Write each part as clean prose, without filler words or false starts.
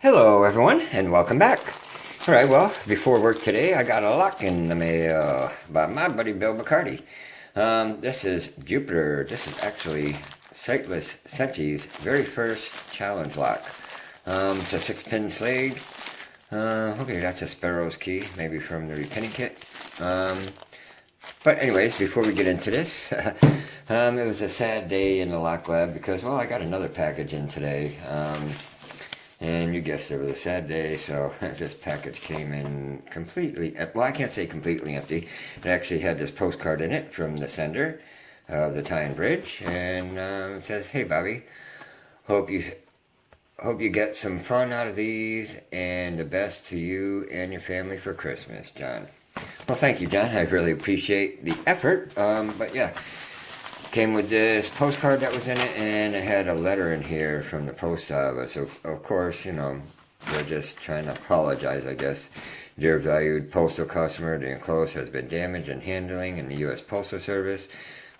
Hello everyone and welcome back. Alright, well, before work today I got a lock in the mail by my buddy Bill Bacardi. This is Jupiter. This is actually Sightless Senshi's very first challenge lock. It's a 6-pin Slade. Okay, that's a Sparrow's key, maybe from the repinning kit. But anyways, before we get into this, it was a sad day in the lock lab because, well, I got another package in today. And you guessed it was a sad day, so this package came in completely, well, I can't say completely empty. It actually had this postcard in it from the sender of the Tyne Bridge, and it says, "Hey Bobby, hope you get some fun out of these, and the best to you and your family for Christmas, John." Well, thank you, John. I really appreciate the effort, but yeah. Came with this postcard that was in it, and it had a letter in here from the post office. So, of course, you know, they're just trying to apologize, I guess. "Dear valued postal customer, the enclosed has been damaged in handling in the U.S. Postal Service.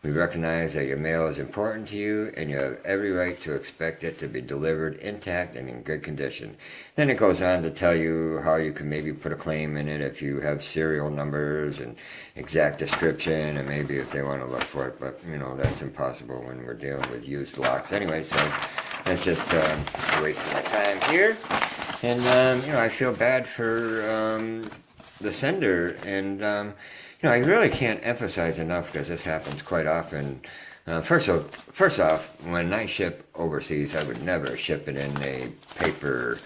We recognize that your mail is important to you, and you have every right to expect it to be delivered intact and in good condition." Then it goes on to tell you how you can maybe put a claim in it if you have serial numbers and exact description, and maybe if they want to look for it. But, you know, that's impossible when we're dealing with used locks. Anyway, so that's just a waste of my time here. And, you know, I feel bad for the sender, and you know, I really can't emphasize enough, because this happens quite often. First off, when I ship overseas, I would never ship it in a paper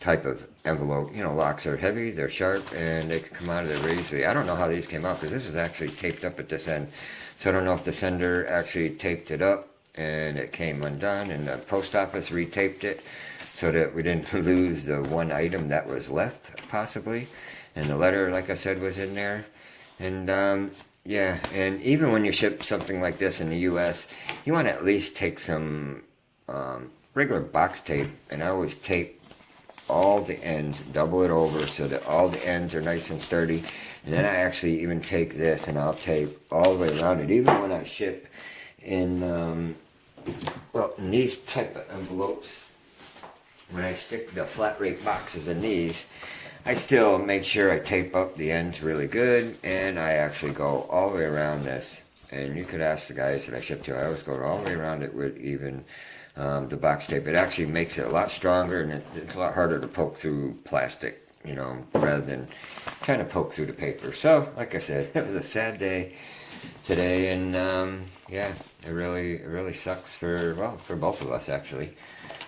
type of envelope. You know, locks are heavy, they're sharp, and they can come out of there very easily. I don't know how these came out, because this is actually taped up at this end. So I don't know if the sender actually taped it up and it came undone, and the post office retaped it so that we didn't lose the one item that was left, possibly. And the letter, like I said, was in there. And, yeah, and even when you ship something like this in the U.S., you want to at least take some regular box tape. And I always tape all the ends, double it over so that all the ends are nice and sturdy. And then I actually even take this and I'll tape all the way around it. Even when I ship in, well, in these type of envelopes, when I stick the flat rate boxes in these, I still make sure I tape up the ends really good, and I actually go all the way around this. And you could ask the guys that I ship to, I always go all the way around it with even the box tape. It actually makes it a lot stronger, and it's a lot harder to poke through plastic, you know, rather than trying to poke through the paper. So, like I said, it was a sad day today, and yeah, it really sucks for, well, for both of us, actually.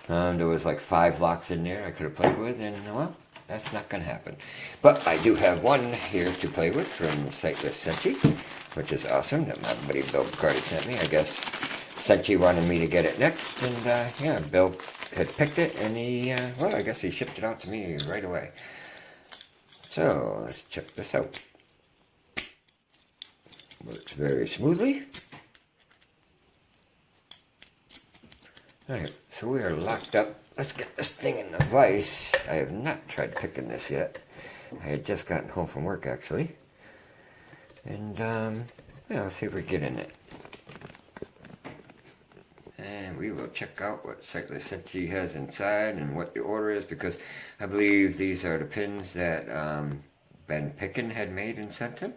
There was like 5 locks in there I could have played with, and, well, that's not going to happen. But I do have one here to play with from Sightless Senshi, which is awesome, that my buddy Bill Bacardi sent me. I guess Senshi wanted me to get it next, and yeah, Bill had picked it, and he, well, I guess he shipped it out to me right away. So, let's check this out. Works very smoothly. Alright, so we are locked up. Let's get this thing in the vise. I have not tried picking this yet. I had just gotten home from work, actually. And, yeah, let's see if we get in it. And we will check out what Sightless Senshi has inside and what the order is, because I believe these are the pins that Ben Pickin had made and sent him.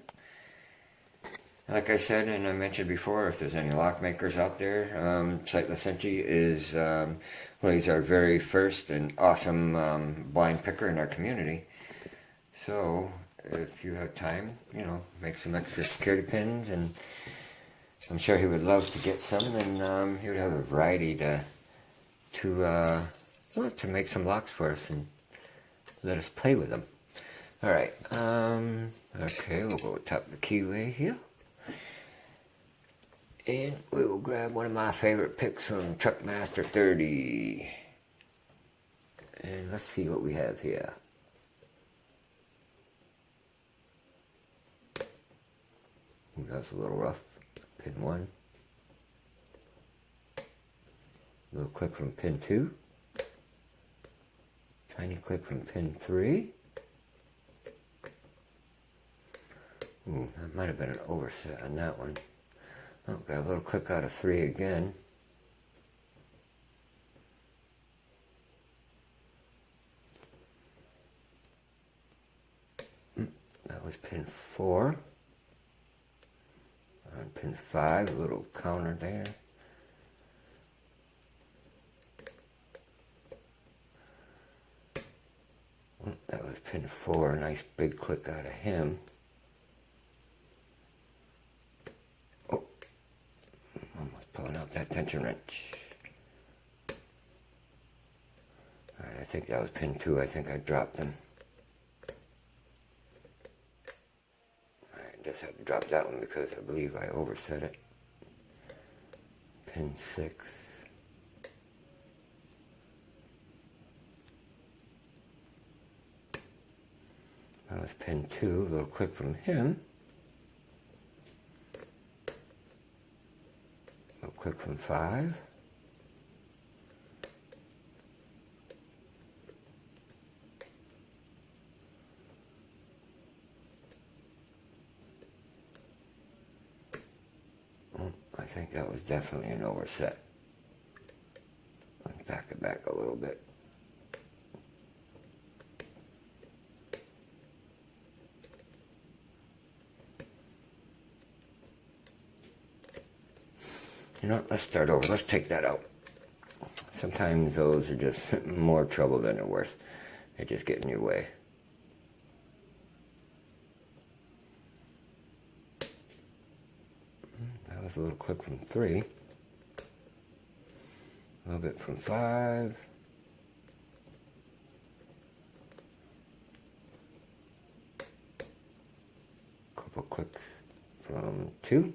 Like I said, and I mentioned before, if there's any lock makers out there, Sightless Senshi is, well, he's our very first and awesome blind picker in our community. So, if you have time, you know, make some extra security pins, and I'm sure he would love to get some, and he would have a variety to make some locks for us and let us play with them. Alright, okay, we'll go top the keyway here. And we will grab one of my favorite picks from Truckmaster 30. And let's see what we have here. Ooh, that's a little rough. Pin 1. Little clip from pin 2. Tiny clip from pin 3. Ooh, that might have been an overset on that one. Oh, got a little click out of 3 again. pin 4. On pin 5, a little counter there. That was pin 4, a nice big click out of him. Oh, almost pulling out that tension wrench. Alright, I think that was pin 2, I think I dropped him. Just had to drop that one because I believe I overset it. Pin 6. That was pin 2, a little click from him. A little click from 5. I think that was definitely an overset. Let's back it back a little bit. You know what, let's start over. Let's take that out. Sometimes those are just more trouble than they're worth. They just get in your way. That was a little click from 3. A little bit from 5. Couple clicks from 2.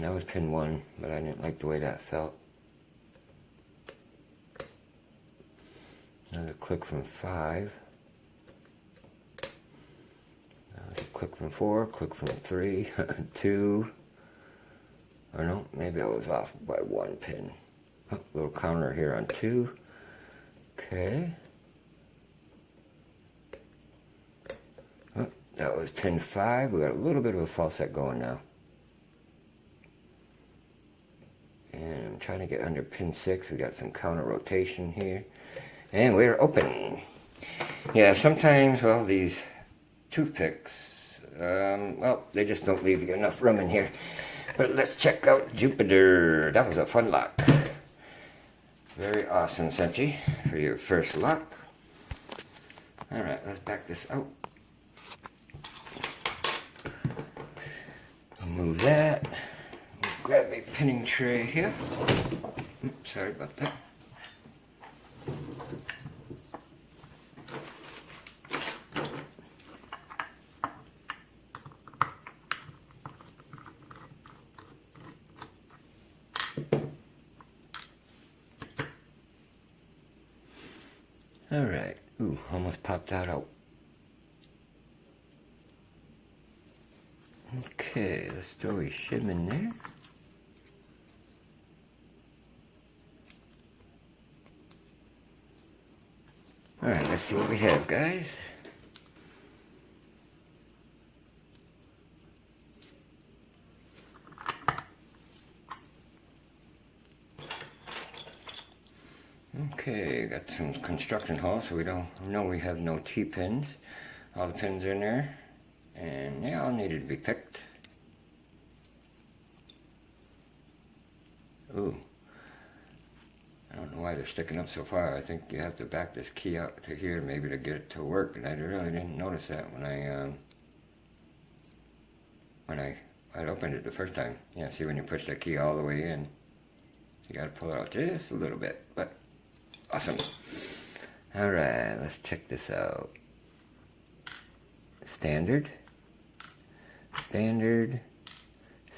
That was pin 1, but I didn't like the way that felt. Another click from 5. Click from 4, click from 3, 2. Or no, maybe I was off by 1 pin. Oh, little counter here on 2. Okay. Oh, that was pin 5. We got a little bit of a false set going now. And I'm trying to get under pin 6. We got some counter rotation here. And we're open. Yeah, sometimes, well, these toothpicks, well, they just don't leave you enough room in here. But let's check out Jupiter. That was a fun lock. Very awesome, Senshi, for your first lock. Alright, let's back this out. Move that. Grab a pinning tray here. Oops, sorry about that. Alright, ooh, almost popped that out. Okay, let's throw a shim in there. Alright, let's see what we have, guys. Okay, got some construction holes, so we don't know we have no T-pins. All the pins are in there, and they all needed to be picked. Ooh. I don't know why they're sticking up so far. I think you have to back this key out to here maybe to get it to work, and I really didn't notice that when I opened it the first time. Yeah, see when you push that key all the way in, you gotta pull it out just a little bit, but awesome. Alright, let's check this out. Standard, standard,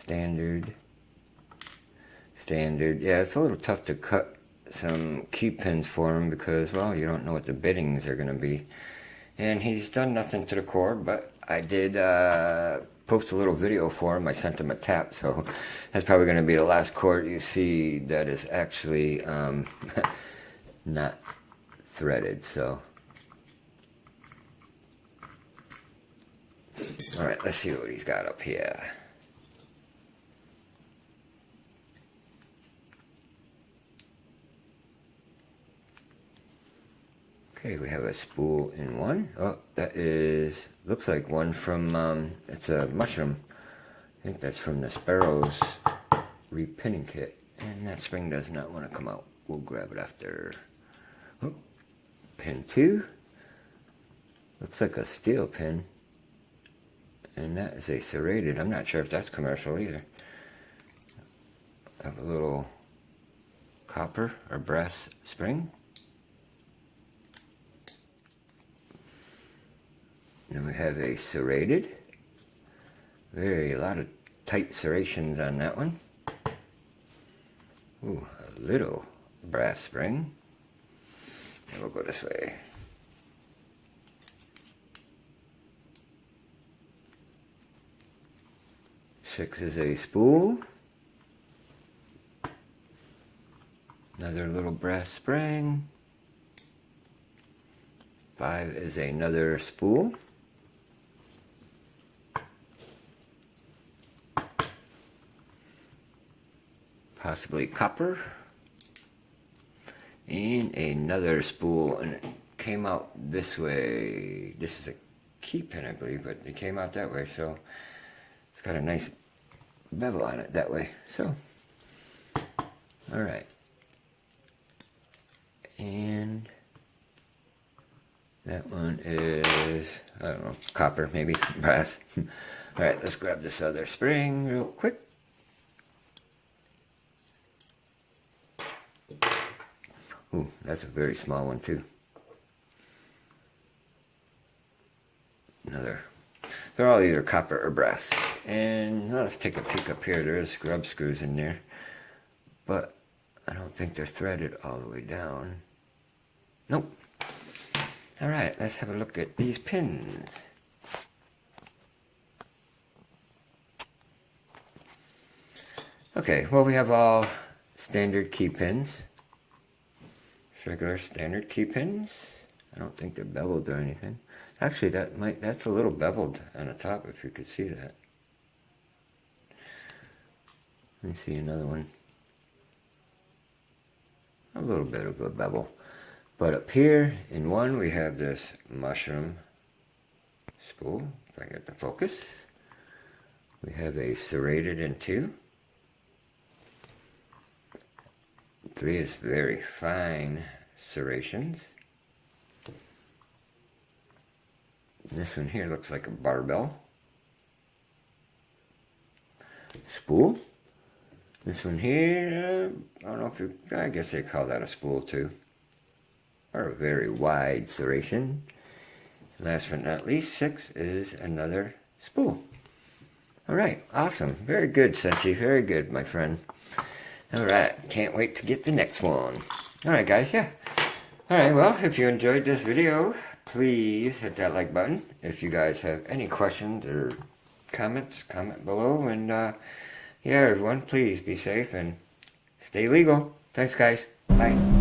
standard, standard. Yeah, it's a little tough to cut some key pins for him because, well, you don't know what the biddings are going to be. And he's done nothing to the core, but I did post a little video for him. I sent him a tap, so that's probably going to be the last cord you see that is actually not threaded. So, all right, let's see what he's got up here. Okay, we have a spool in one. Oh, that is, looks like one from, it's a mushroom. I think that's from the Sparrow's repinning kit. And that spring does not want to come out. We'll grab it after. Oh, pin 2. Looks like a steel pin. And that is a serrated. I'm not sure if that's commercial either. I have a little copper or brass spring. Then we have a serrated. A lot of tight serrations on that one. Ooh, a little brass spring. And we'll go this way. Six is a spool. Another little brass spring. 5 is another spool. Possibly copper. And another spool, and it came out this way. This is a key pin, I believe, but it came out that way, so it's got a nice bevel on it that way. So, alright. And that one is, I don't know, copper, maybe, brass. Alright, let's grab this other spring real quick. Ooh, that's a very small one too. Another. They're all either copper or brass. And let's take a peek up here. There's grub screws in there. But I don't think they're threaded all the way down. Nope. Alright, let's have a look at these pins. Okay, well, we have all standard key pins. Regular standard key pins. I don't think they're beveled or anything. Actually, that's a little beveled on the top, if you could see that. Let me see another one. A little bit of a bevel. But up here in one, we have this mushroom spool, if I get the focus. We have a serrated in 2. 3 is very fine serrations. This one here looks like a barbell spool. This one here, I don't know if you, I guess they call that a spool too. Or a very wide serration. Last but not least, 6 is another spool. Alright, awesome. Very good, Senshi. Very good, my friend. Alright, can't wait to get the next one. Alright guys, yeah. Alright, well, if you enjoyed this video, please hit that like button. If you guys have any questions or comments, comment below. And yeah, everyone, please be safe and stay legal. Thanks guys. Bye.